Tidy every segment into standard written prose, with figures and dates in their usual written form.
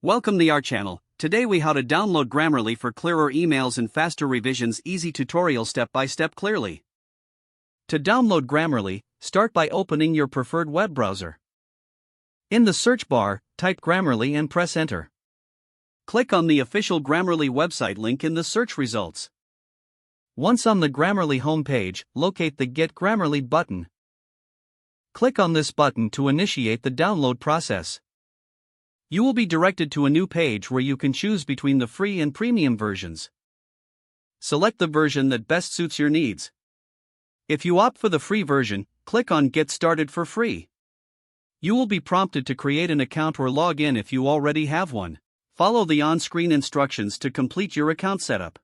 Welcome to our channel. Today we how to download Grammarly for clearer emails and faster revisions. Easy tutorial step by step clearly. To download Grammarly, start by opening your preferred web browser. In the search bar, type Grammarly and press enter. Click on the official Grammarly website link in the search results. Once on the Grammarly homepage, locate the Get Grammarly button. Click on this button to initiate the download process. You will be directed to a new page where you can choose between the free and premium versions. Select the version that best suits your needs. If you opt for the free version, click on Get Started for free. You will be prompted to create an account or log in if you already have one. Follow the on-screen instructions to complete your account setup.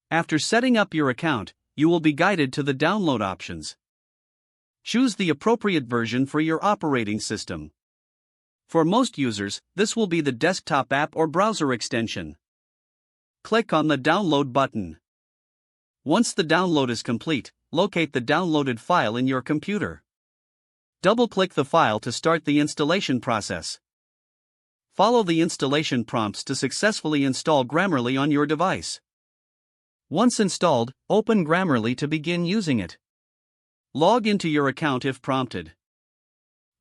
After setting up your account, you will be guided to the download options. Choose the appropriate version for your operating system. For most users, this will be the desktop app or browser extension. Click on the download button. Once the download is complete, locate the downloaded file in your computer. Double-click the file to start the installation process. Follow the installation prompts to successfully install Grammarly on your device. Once installed, open Grammarly to begin using it. Log into your account if prompted.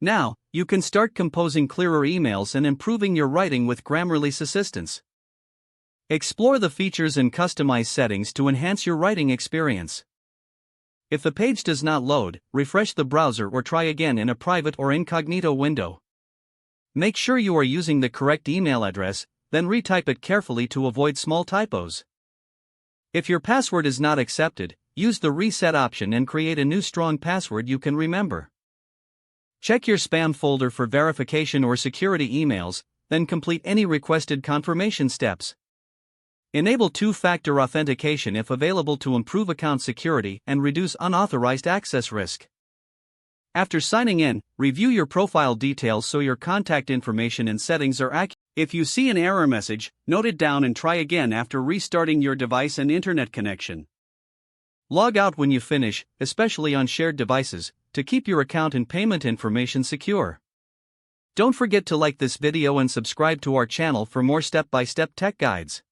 Now, you can start composing clearer emails and improving your writing with Grammarly's assistance. Explore the features and customize settings to enhance your writing experience. If the page does not load, refresh the browser or try again in a private or incognito window. Make sure you are using the correct email address, then retype it carefully to avoid small typos. If your password is not accepted, use the reset option and create a new strong password you can remember. Check your spam folder for verification or security emails, then complete any requested confirmation steps. Enable two-factor authentication if available to improve account security and reduce unauthorized access risk. After signing in, review your profile details so your contact information and settings are accurate. If you see an error message, note it down and try again after restarting your device and internet connection. Log out when you finish, especially on shared devices, to keep your account and payment information secure. Don't forget to like this video and subscribe to our channel for more step-by-step tech guides.